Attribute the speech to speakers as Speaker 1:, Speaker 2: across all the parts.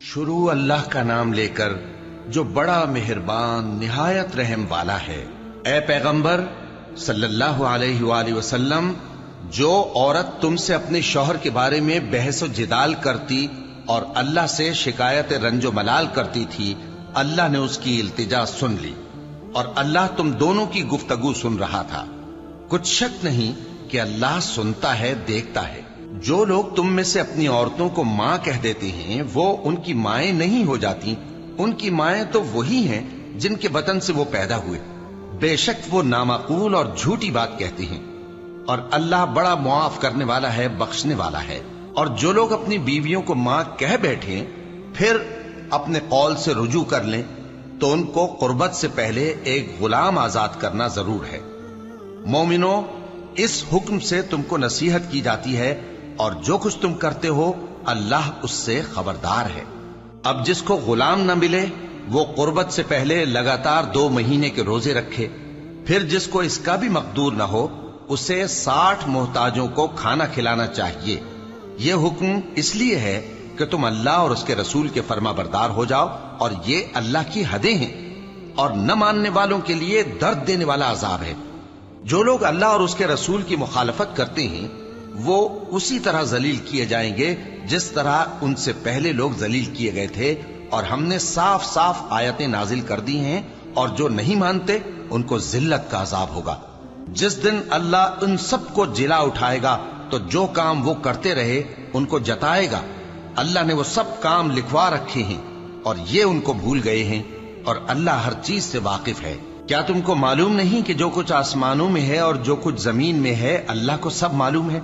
Speaker 1: शुरू अल्लाह का नाम लेकर जो बड़ा मेहरबान निहायत रहम वाला है। ए पैगंबर सल्लल्लाहु अलैहि वसल्लम, जो औरत तुमसे अपने शौहर के बारे में बहस जिदाल करती और अल्लाह से शिकायत रंजो मलाल करती थी, अल्लाह ने उसकी इल्तिजा सुन ली और अल्लाह तुम दोनों की गुफ्तगू सुन रहा था। कुछ शक नहीं कि अल्लाह सुनता है, देखता है। जो लोग तुम में से अपनी औरतों को मां कह देते हैं, वो उनकी माएं नहीं हो जाती। उनकी माएं तो वही हैं जिनके बतन से वो पैदा हुए। बेशक वो नामाकूल और झूठी बात कहती हैं, और अल्लाह बड़ा मुआफ करने वाला है, बख्शने वाला है। और जो लोग अपनी बीवियों को मां कह बैठे फिर अपने कौल से रुजू कर लें, तो उनको कुर्बत से पहले एक गुलाम आजाद करना जरूर है। मोमिनो, इस हुक्म से तुमको नसीहत की जाती है और जो कुछ तुम करते हो अल्लाह उससे खबरदार है। अब जिसको गुलाम न मिले वो कुर्बत से पहले लगातार 2 महीने के रोजे रखे। फिर जिसको इसका भी मकदूर न हो उसे 60 मोहताजों को खाना खिलाना चाहिए। ये हुक्म इसलिए है कि तुम अल्लाह और उसके रसूल के फर्माबरदार हो जाओ, और ये अल्लाह की हदें हैं और न मानने वालों के लिए दर्द देने वाला अजाब है। जो लोग अल्लाह और उसके रसूल की मुखालफत करते हैं वो उसी तरह जलील किए जाएंगे जिस तरह उनसे पहले लोग जलील किए गए थे, और हमने साफ साफ आयतें नाजिल कर दी हैं, और जो नहीं मानते उनको जिल्लत का अजाब होगा। जिस दिन अल्लाह उन सबको जिला उठाएगा तो जो काम वो करते रहे उनको जताएगा। अल्लाह ने वो सब काम लिखवा रखे हैं और ये उनको भूल गए हैं, और अल्लाह हर चीज से वाकिफ है। क्या तुमको मालूम नहीं कि जो कुछ आसमानों में है और जो कुछ जमीन में है अल्लाह को सब मालूम है।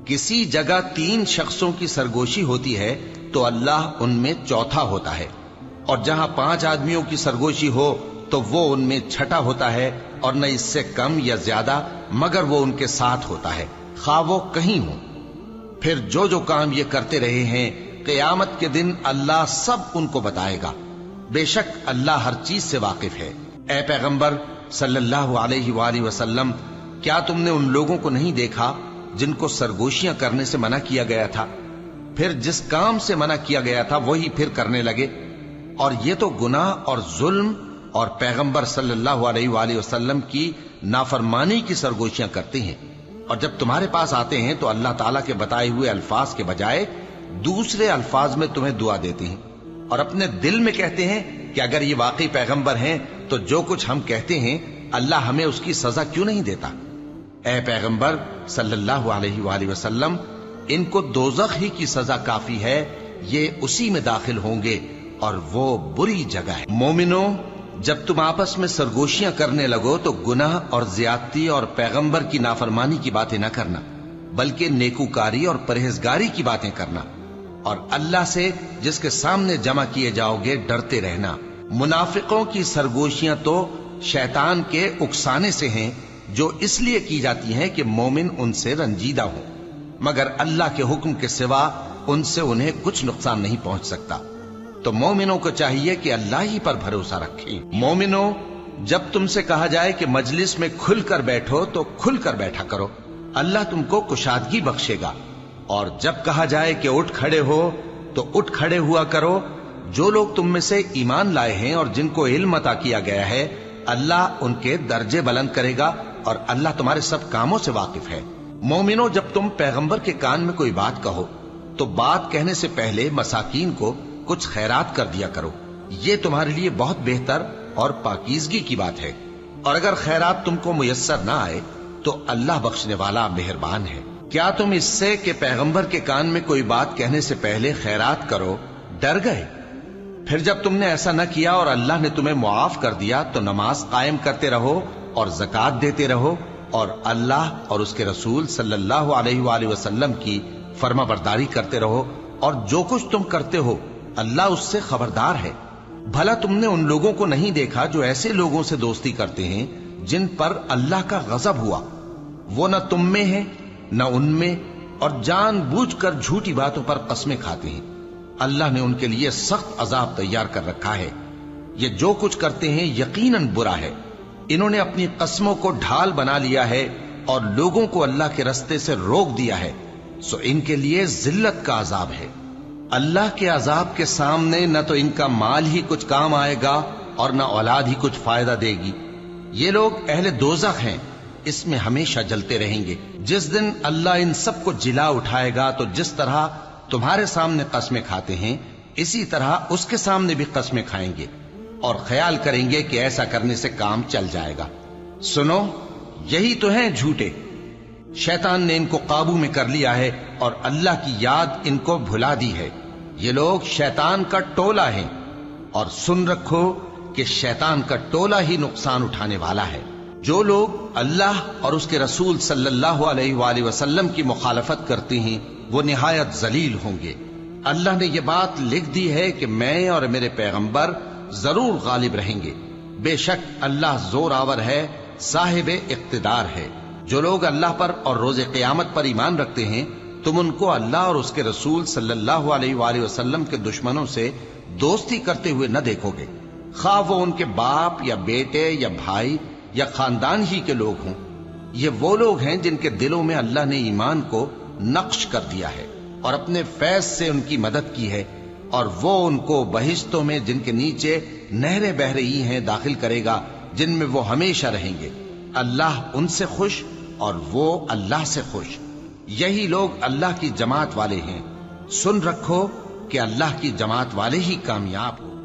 Speaker 1: किसी जगह 3 शख्सों की सरगोशी होती है तो अल्लाह उनमें चौथा होता है, और जहां 5 आदमियों की सरगोशी हो तो वो उनमें छठा होता है, और न इससे कम या ज्यादा, मगर वो उनके साथ होता है, खा वो कहीं हो। फिर जो जो काम ये करते रहे हैं क़यामत के दिन अल्लाह सब उनको बताएगा। बेशक अल्लाह हर चीज से वाकिफ है। ए पैगंबर सल्लल्लाहु अलैहि वसल्लम, क्या तुमने उन लोगों को नहीं देखा जिनको सरगोशियां करने से मना किया गया था, फिर जिस काम से मना किया गया था वही फिर करने लगे? और ये तो गुनाह और जुल्म और पैगंबर सल्लल्लाहु अलैहि वसल्लम की नाफरमानी की सरगोशियां करते हैं। और जब तुम्हारे पास आते हैं तो अल्लाह ताला के बताए हुए अल्फाज के बजाय दूसरे अल्फाज में तुम्हें दुआ देते हैं, और अपने दिल में कहते हैं कि अगर ये वाकई पैगंबर हैं तो जो कुछ हम कहते हैं अल्लाह हमें उसकी सजा क्यों नहीं देता। ए पैगंबर सल्लल्लाहु अलैहि वसल्लम, इनको दोज़ख ही की सजा काफी है, ये उसी में दाखिल होंगे और वो बुरी जगह है। मोमिनो, जब तुम आपस में सरगोशियां करने लगो तो गुनाह और ज्यादती और पैगंबर की नाफरमानी की बातें न करना, बल्कि नेकूकारी और परहेजगारी की बातें करना, और अल्लाह से जिसके सामने जमा किए जाओगे डरते रहना। मुनाफिकों की सरगोशियां तो शैतान के उकसाने से हैं, जो इसलिए की जाती हैं कि मोमिन उनसे रंजीदा हो, मगर अल्लाह के हुक्म के सिवा उनसे उन्हें कुछ नुकसान नहीं पहुंच सकता। तो मोमिनों को चाहिए कि अल्लाह ही पर भरोसा रखें। मोमिनो, जब तुमसे कहा जाए कि मजलिस में खुलकर बैठो तो खुलकर बैठा करो, अल्लाह तुमको कुशादगी बख्शेगा। और जब कहा जाए कि उठ खड़े हो तो उठ खड़े हुआ करो। जो लोग तुम में से ईमान लाए हैं और जिनको इल्म अता किया गया है, अल्लाह उनके दर्जे बुलंद करेगा, और अल्लाह तुम्हारे सब कामों से वाकिफ है। मोमिनो, जब तुम पैगंबर के कान में कोई बात कहो तो बात कहने से पहले मसाकीन को कुछ खैरात कर दिया करो, ये तुम्हारे लिए बहुत बेहतर और पाकीज़गी की बात है। और अगर खैरात तुमको मुयस्सर ना आए तो अल्लाह बख्शने वाला मेहरबान है। क्या तुम इससे कि पैगंबर के कान में कोई बात कहने से पहले खैरात करो डर गए? फिर जब तुमने ऐसा न किया और अल्लाह ने तुम्हें मुआफ कर दिया तो नमाज कायम करते रहो और ज़कात देते रहो, और अल्लाह और उसके रसूल सल्लल्लाहु अलैहि वसल्लम की फर्माबरदारी करते रहो, और जो कुछ तुम करते हो अल्लाह उससे खबरदार है। भला तुमने उन लोगों को नहीं देखा जो ऐसे लोगों से दोस्ती करते हैं जिन पर अल्लाह का गजब हुआ? वो न तुम में है न उनमें, और जानबूझकर झूठी बातों पर कस्में खाते हैं। अल्लाह ने उनके लिए सख्त अजाब तैयार कर रखा है। ये जो कुछ करते हैं यकीनन बुरा है। इन्होंने अपनी कस्मों को ढाल बना लिया है और लोगों को अल्लाह के रास्ते से रोक दिया है, सो इनके लिए जिल्लत का अजाब है। اللہ کے عذاب کے سامنے نہ تو ان کا مال ہی کچھ کام آئے گا اور نہ اولاد ہی کچھ فائدہ دے گی۔ یہ لوگ اہل دوزخ ہیں، اس میں ہمیشہ جلتے رہیں گے۔ جس دن اللہ ان سب کو جلا اٹھائے گا تو جس طرح تمہارے سامنے قسمیں کھاتے ہیں اسی طرح اس کے سامنے بھی قسمیں کھائیں گے اور خیال کریں گے کہ ایسا کرنے سے کام چل جائے گا۔ سنو، یہی تو ہیں جھوٹے۔ شیطان نے ان کو قابو میں کر لیا ہے اور اللہ کی یاد ان کو بھلا دی ہے۔ یہ لوگ شیطان کا ٹولہ ہیں، اور سن رکھو کہ شیطان کا ٹولہ ہی نقصان اٹھانے والا ہے۔ جو لوگ اللہ اور اس کے رسول صلی اللہ علیہ وآلہ وسلم کی مخالفت کرتے ہیں وہ نہایت ذلیل ہوں گے۔ اللہ نے یہ بات لکھ دی ہے کہ میں اور میرے پیغمبر ضرور غالب رہیں گے۔ بے شک اللہ زور آور ہے، صاحب اقتدار ہے۔ جو لوگ اللہ پر اور روز قیامت پر ایمان رکھتے ہیں تم ان کو اللہ اور اس کے رسول صلی اللہ علیہ وآلہ وسلم کے دشمنوں سے دوستی کرتے ہوئے نہ دیکھو گے، خواہ وہ ان کے باپ یا بیٹے یا بھائی یا خاندان ہی کے لوگ ہوں۔ یہ وہ لوگ ہیں جن کے دلوں میں اللہ نے ایمان کو نقش کر دیا ہے اور اپنے فیض سے ان کی مدد کی ہے، اور وہ ان کو بہشتوں میں جن کے نیچے نہریں بہ رہی ہیں داخل کرے گا، جن میں وہ ہمیشہ رہیں گے۔ اللہ ان سے خوش اور وہ اللہ سے خوش۔ یہی لوگ اللہ کی جماعت والے ہیں۔ سن رکھو کہ اللہ کی جماعت والے ہی کامیاب ہو۔